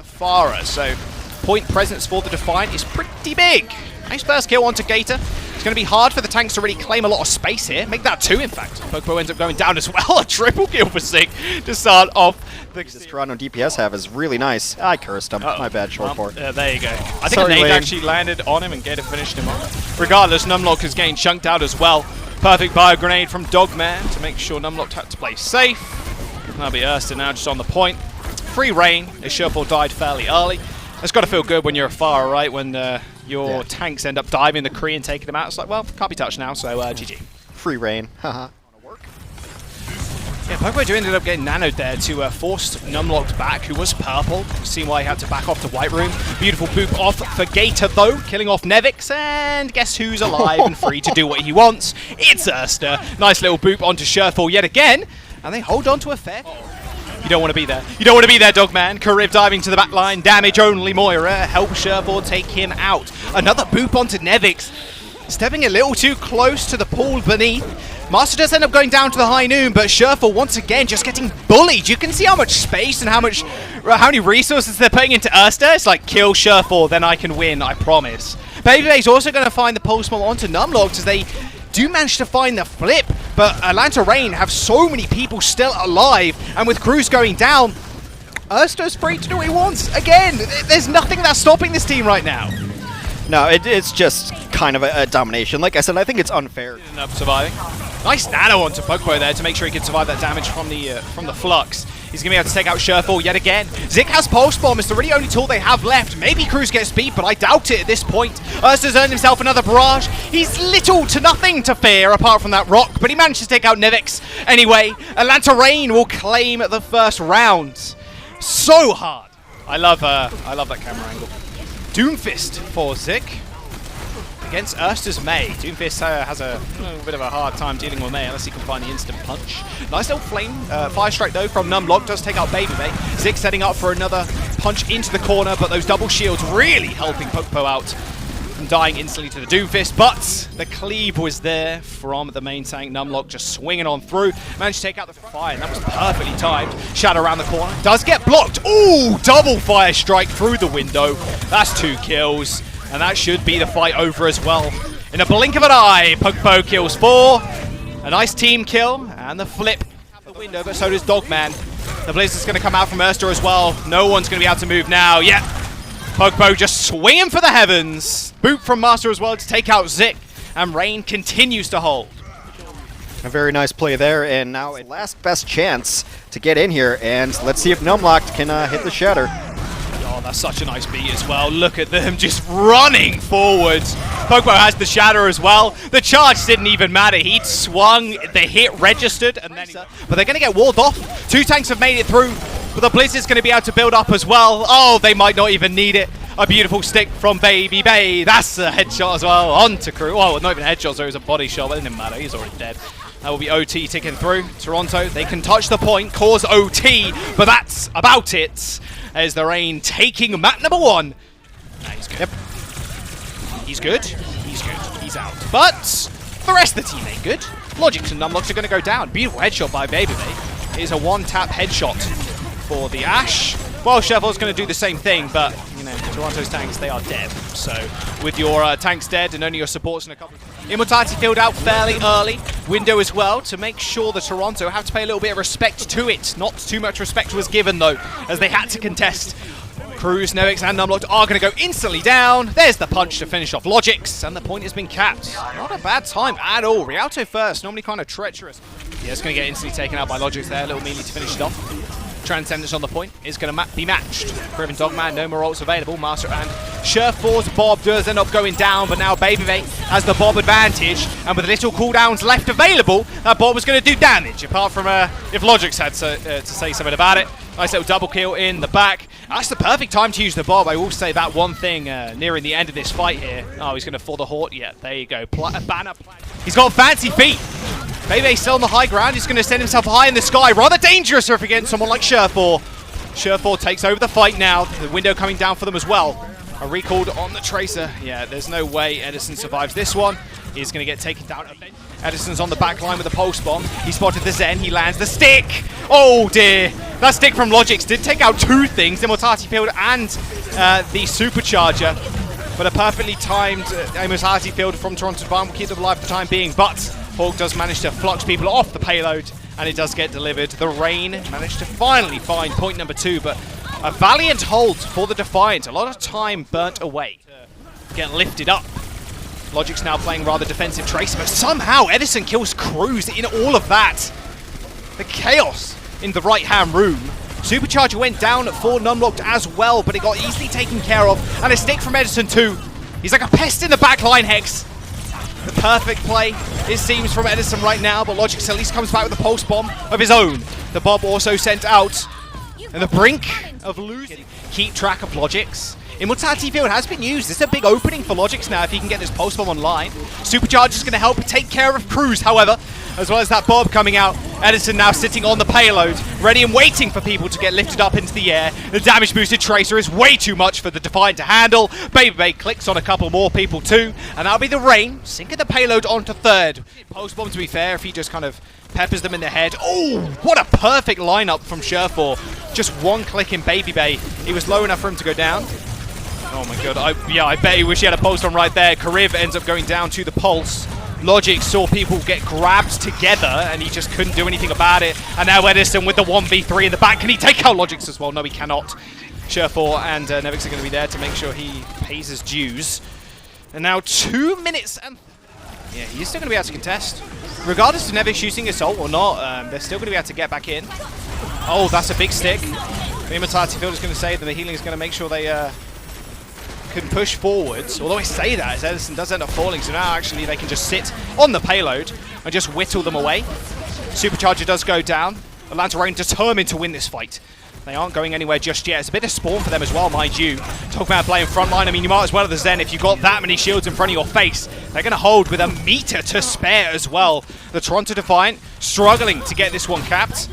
Farah. So point presence for the Defiant is pretty big. Nice first kill onto Gator. It's going to be hard for the tanks to really claim a lot of space here. Make that 2, in fact. Pokepo ends up going down as well. A triple kill for Sick to start off. This Toronto DPS have is really nice. I cursed him. My bad, short port. There you go. I think a nade actually landed on him and Gator finished him off. Regardless, Numlock is getting chunked out as well. Perfect bio grenade from Dogman to make sure Numlock had to play safe. That'll be Erster now just on the point. Free reign. His Sherpa died fairly early. It's got to feel good when you're a Farah, right? When your tanks end up diving the Kree and taking them out. It's like, well, can't be touched now, so GG. Free reign. Haha. Yeah, Pokepo do ended up getting nanoed there to force Numlocked back, who was purple. Seen why he had to back off to White Room. Beautiful boop off for Gator, though, killing off Nevix. And guess who's alive and free to do what he wants? It's Erster. Nice little boop onto Sherfall yet again. And they hold on to a fair... You don't want to be there. You don't want to be there, Dogman. Karib diving to the back line. Damage only Moira. Help Sherfall take him out. Another boop onto Nevix. Stepping a little too close to the pool beneath. Master does end up going down to the high noon, but Sherfall once again just getting bullied. You can see how much space and how many resources they're putting into Erster. It's like, kill Sherfall, then I can win, I promise. Babyface also going to find the pulse bomb onto Numlocked as they do manage to find the flip, but Atlanta Reign have so many people still alive, and with Cruz going down, Erster's free to do what he wants. Again, there's nothing that's stopping this team right now. No, it's just kind of a domination. Like I said, I think it's unfair. Ended up surviving. Nice nano onto Pokepo there to make sure he can survive that damage from the Flux. He's going to be able to take out Sherfall yet again. Zik has Pulse Bomb. It's the really only tool they have left. Maybe Cruz gets speed, but I doubt it at this point. Erster's earned himself another barrage. He's little to nothing to fear apart from that rock, but he managed to take out Nevix. Anyway, Atlanta Reign will claim the first round. So hard. I love that camera angle. Doomfist for Zik against Erster's May. Doomfist has a bit of a hard time dealing with May unless he can find the instant punch. Nice little flame fire strike though from Numlock. Does take out Baby May. Zik setting up for another punch into the corner, but those double shields really helping Pokepo out from dying instantly to the Doomfist. But the cleave was there from the main tank. Numlock just swinging on through. Managed to take out the fire, and that was perfectly timed. Shadow around the corner. Does get blocked. Ooh, double fire strike through the window. That's 2 kills. And that should be the fight over as well. In a blink of an eye, Pokepo kills 4. A nice team kill, and the flip out the window, but so does Dogman. The Blizzard's going to come out from Erster as well. No one's going to be able to move now. Yep. Pokepo just swinging for the heavens. Boop from Master as well to take out Zik. And Reign continues to hold. A very nice play there, and now a last best chance to get in here. And let's see if Numlocked can hit the shatter. Oh, that's such a nice beat as well. Look at them just running forwards. Pokepo has the shatter as well. The charge didn't even matter. He'd swung, the hit registered, and then but they're going to get walled off. 2 tanks have made it through, but the Blizzard's going to be able to build up as well. Oh, they might not even need it. A beautiful stick from Baby Bay. That's a headshot as well. On to Crew. Oh, not even a headshot, so it was a body shot, but it didn't matter. He's already dead. That will be OT ticking through. Toronto, they can touch the point, cause OT, but that's about it. As the Reign taking map number 1. Nah, he's good. Yep. He's good. He's good. He's out. But the rest of the team ain't good. Logics and Numlocks are going to go down. Beautiful headshot by Baby Bay. It is a 1-tap headshot for the Ash. Well, Sherfall's going to do the same thing, but, you know, Toronto's tanks, they are dead. So, with your tanks dead and only your supports in a couple of... Immortality filled out fairly early. Window as well, to make sure that Toronto have to pay a little bit of respect to it. Not too much respect was given, though, as they had to contest. Cruz, Nevix, and Numlocked are going to go instantly down. There's the punch to finish off Logics, and the point has been capped. Not a bad time at all. Rialto first, normally kind of treacherous. Yeah, it's going to get instantly taken out by Logics there. A little melee to finish it off. Transcendence on the point is going to be matched. Craven Dogman, no more ults available. Master and Sherfall's Bob does end up going down, but now Baby Bay has the Bob advantage, and with little cooldowns left available, that Bob was going to do damage, apart from if Logics had to say something about it. Nice little double kill in the back. That's the perfect time to use the Bob. I will say that one thing nearing the end of this fight here. Oh, he's going to fall the Hort. Yeah, there you go. Banner. He's got fancy feet. Bay's still on the high ground. He's going to send himself high in the sky. Rather dangerous if against someone like Sherfall. Sherfall takes over the fight now. The window coming down for them as well. A recalled on the Tracer. Yeah, there's no way Edison survives this one. He's going to get taken down. Edison's on the back line with a pulse bomb. He spotted the Zen. He lands the stick. Oh dear. That stick from Logix did take out two things, the Immortality Field and the Supercharger. But a perfectly timed Immortality Field from Toronto Defiant will keep them alive for the time being. But Hawk does manage to flux people off the payload, and it does get delivered. The Rain managed to finally find point number 2, but a valiant hold for the Defiant. A lot of time burnt away to get lifted up. Logic's now playing rather defensive Tracer, but somehow Edison kills Cruz in all of that. The chaos in the right-hand room. Supercharger went down for Numlocked as well, but it got easily taken care of. And a stick from Edison too. He's like a pest in the backline, Hex. The perfect play, it seems, from Edison right now, but Logix at least comes back with a pulse bomb of his own. The Bob also sent out. And the brink of losing. Keep track of Logix. Immortality Field has been used. This is a big opening for Logix now if he can get this pulse bomb online. Supercharge is going to help take care of Cruz, however, as well as that Bob coming out. Edison now sitting on the payload, ready and waiting for people to get lifted up into the air. The damage boosted Tracer is way too much for the Defiant to handle. Baby Bay clicks on a couple more people too, and that'll be the Rain, sinking the payload onto third. Pulse bomb, to be fair, if he just kind of peppers them in the head. Oh, what a perfect lineup from Sherfor. Just one click in Baby Bay. He was low enough for him to go down. Oh my god, I bet he wish he had a pulse on right there. Kariv ends up going down to the pulse. Logix saw people get grabbed together and he just couldn't do anything about it. And now Edison with the 1v3 in the back. Can he take out Logix as well? No, he cannot. Sherfor and Nevix are going to be there to make sure he pays his dues. And now 2 minutes and... yeah, he's still going to be able to contest. Regardless of Nevix using Assault or not, they're still going to be able to get back in. Oh, that's a big stick. The Immortality Field is going to say that the healing is going to make sure they can push forwards. Although I say that, as Edison does end up falling, so now actually they can just sit on the payload and just whittle them away. Supercharger does go down. Atlanta Rain determined to win this fight. They aren't going anywhere just yet. It's a bit of spawn for them as well, mind you. Talk about playing frontline. I mean, you might as well have the Zen if you've got that many shields in front of your face. They're going to hold with a meter to spare as well. The Toronto Defiant struggling to get this one capped.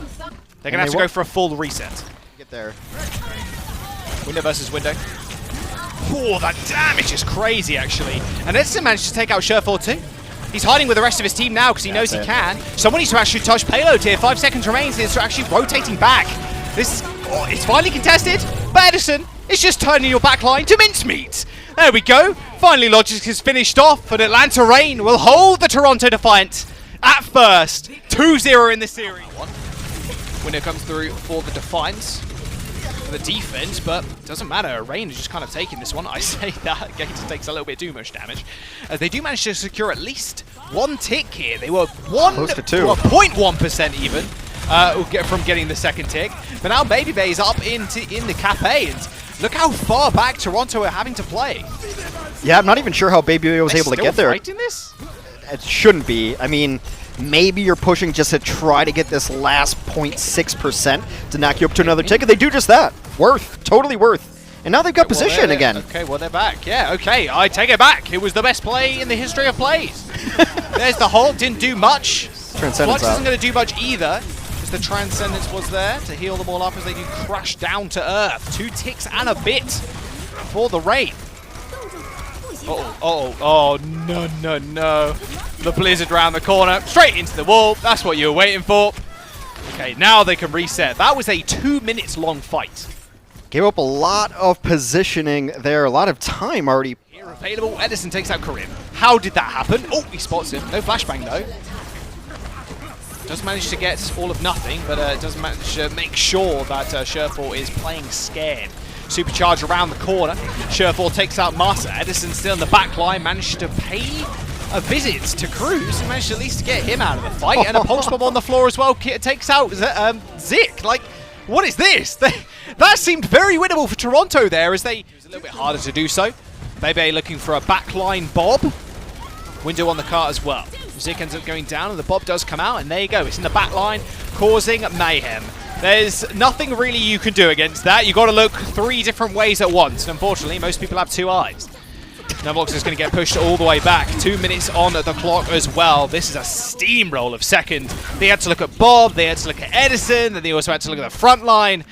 They're going to have to go for a full reset. Get there. Window versus window. Oh, that damage is crazy, actually. And Edison managed to take out Sherfor too. He's hiding with the rest of his team now because he knows he can. Someone needs to actually touch Payload here. 5 seconds remains. It's actually rotating back. This is... oh, it's finally contested. But Edison is just turning your backline to mincemeat. There we go. Finally, Logix is finished off, and Atlanta Rain will hold the Toronto Defiant at first. 2-0 in this series. Winner comes through for the Defiant. The defense, but it doesn't matter. Rain is just kind of taking this one. I say that Gator takes a little bit too much damage, as they do manage to secure at least one tick here. They were close to 2. 0.1% even from getting the second tick, but now Baby Bay is up in the Cafe, and look how far back Toronto are having to play. Yeah, I'm not even sure how Baby Bay was able to get there. Fighting this? It shouldn't be. I mean, maybe you're pushing just to try to get this last 0.6% to knock you up to another tick, and they do just that. Worth. Totally worth. And now they've got position again. Okay, well, they're back. Yeah, okay, I take it back. It was the best play in the history of plays. There's the hold. Didn't do much. Transcendence Flux isn't going to do much either, because the Transcendence was there to heal them all up as they do crash down to earth. 2 ticks and a bit for the Rain. Oh, no. The Blizzard round the corner, straight into the wall. That's what you were waiting for. Okay, now they can reset. That was a 2 minutes long fight. Gave up a lot of positioning there, a lot of time already. Here available, Edison takes out Karim. How did that happen? Oh, he spots him. No flashbang though. Does manage to get all of nothing, but does manage to make sure that Sherfor is playing scared. Supercharge around the corner. Sherfor takes out Masa. Edison still in the back line, managed to pay a visit to Cruz and managed to at least get him out of the fight. And a pulse bomb on the floor as well. Takes out Zik. Like, what is this? That seemed very winnable for Toronto there, as it was a little bit harder to do so. Bebe looking for a backline Bob. Window on the cart as well. Zik ends up going down and the Bob does come out, and there you go. It's in the back line, causing mayhem. There's nothing really you can do against that. You've got to look 3 different ways at once. And unfortunately, most people have 2 eyes. Numlocked is going to get pushed all the way back. 2 minutes on the clock as well. This is a steamroll of second. They had to look at Bob, they had to look at Edison, and they also had to look at the front line.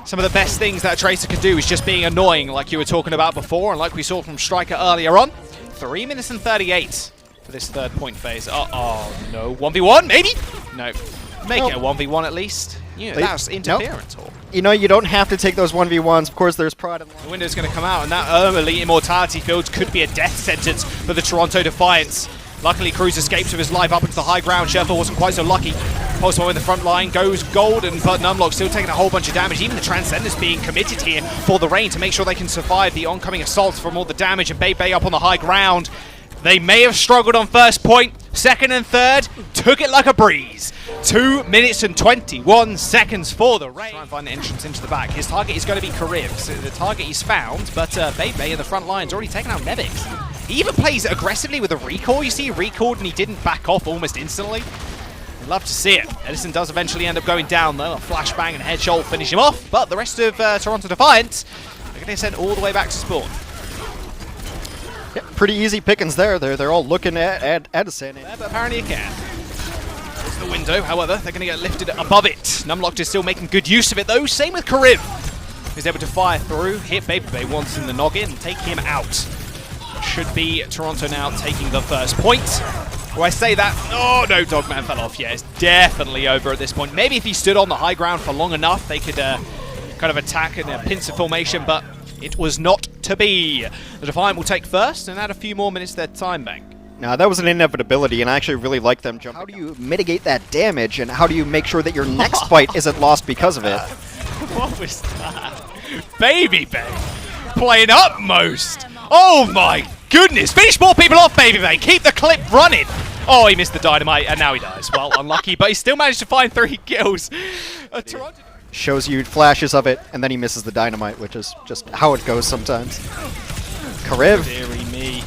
some of the best things that a Tracer can do is just being annoying, like you were talking about before, and like we saw from Striker earlier on. 3 minutes and 38 for this third point phase. Oh no, 1v1 maybe? No, make it a 1v1 at least. You know, that's interference. Nope. You know, you don't have to take those 1v1s. Of course, there's pride in the window's going to come out, and that early immortality field could be a death sentence for the Toronto Defiants. Luckily, Cruz escapes with his life up into the high ground. Sherful wasn't quite so lucky. Postmo in the front line goes golden, but Numlock still taking a whole bunch of damage. Even the Transcendence being committed here for the Reign to make sure they can survive the oncoming assaults from all the damage. And Bay up on the high ground. They may have struggled on first point. Second and third, took it like a breeze. 2 minutes and 21 seconds for the Reign. Try and find the entrance into the back. His target is going to be Karib. So the target he's found, but Bay in the front line's already taken out Nevix. He even plays aggressively with a recall. You see, he recalled and he didn't back off almost instantly. I'd love to see it. Edison does eventually end up going down, though. A flashbang and headshot finish him off. But the rest of Toronto Defiant are going to get sent all the way back to spawn. Yeah, pretty easy pickings there. They're all looking at Edison. Yeah, but apparently it can. There's the window, however, they're going to get lifted above it. Numlocked is still making good use of it, though. Same with Karib. He's able to fire through, hit Bay once in the noggin, and take him out. Should be Toronto now taking the first point. Well, I say that, oh no, Dogman fell off. Yeah, it's definitely over at this point. Maybe if he stood on the high ground for long enough, they could kind of attack in a pincer formation, but it was not to be. The Defiant will take first and add a few more minutes to their time bank. Now, that was an inevitability, and I actually really like them jumping. How do you mitigate that damage, and how do you make sure that your next fight isn't lost because of it? What was that? Baby Bay playing up most. Oh my goodness. Finish more people off, Baby Bay. Keep the clip running. Oh, he missed the dynamite, and now he dies. Well, unlucky, but he still managed to find 3 kills. Toronto shows you flashes of it, and then he misses the dynamite, which is just how it goes sometimes. Karib. Deary me.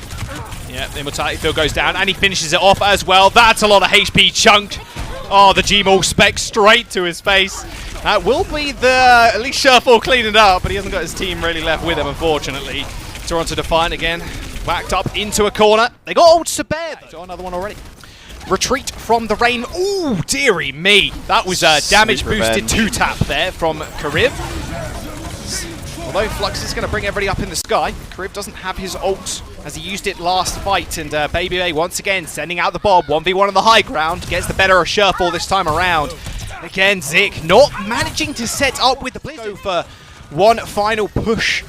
Yeah, the immortality field goes down, and he finishes it off as well. That's a lot of HP chunked. Oh, the Gmaul spec straight to his face. That will be the, at least Shuffle cleaning it up, but he hasn't got his team really left with him, unfortunately. Toronto Defiant again, whacked up into a corner. They got ults to bear, though. Another one already. Retreat from the Reign. Ooh, dearie me. That was a damage boosted 2-tap there from Karib. Although Flux is going to bring everybody up in the sky, Karib doesn't have his ult as he used it last fight, and Baby Bay once again sending out the Bob. 1v1 on the high ground, gets the better of Sherfall this time around. Again, Zik not managing to set up with the Blizzo for one final push.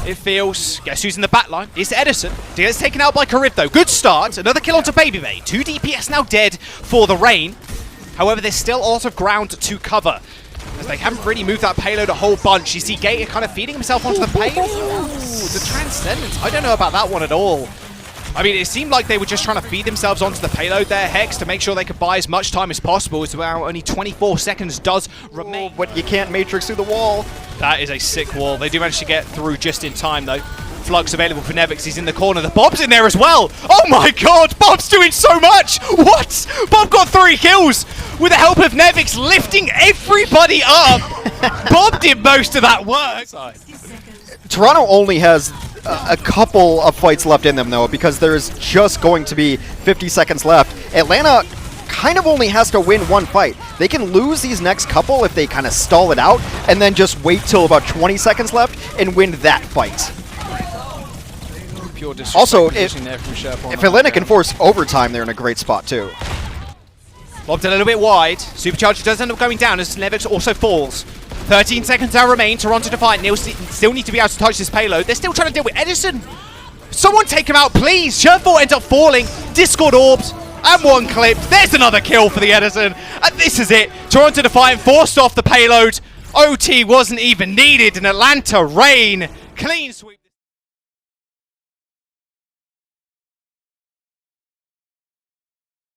It feels. Guess who's in the back line? It's Edison. He gets taken out by Karib though. Good start. Another kill onto Baby Bay. 2 DPS now dead for the Reign. However, there's still a lot of ground to cover, as they haven't really moved that payload a whole bunch. You see Gator kind of feeding himself onto the payload. Ooh, the Transcendence. I don't know about that one at all. I mean, it seemed like they were just trying to feed themselves onto the payload there, Hex, to make sure they could buy as much time as possible. It's about only 24 seconds does remain. But you can't matrix through the wall. That is a sick wall. They do manage to get through just in time, though. Flux available for Nevix. He's in the corner. The Bob's in there as well. Oh my god, Bob's doing so much. What? Bob got 3 kills with the help of Nevix lifting everybody up. Bob did most of that work. Toronto only has a couple of fights left in them, though, because there's just going to be 50 seconds left. Atlanta kind of only has to win 1 fight. They can lose these next couple if they kind of stall it out, and then just wait till about 20 seconds left and win that fight. Also, if Atlanta can force overtime, they're in a great spot, too. Lobbed a little bit wide. Supercharger does end up going down as Nevix also falls. 13 seconds now remain. Toronto Defiant still need to be able to touch this payload. They're still trying to deal with Edison. Someone take him out, please. Sherfall ends up falling. Discord orbs. And 1 clip. There's another kill for the Edison. And this is it. Toronto Defiant forced off the payload. OT wasn't even needed. And Atlanta Reign clean sweep.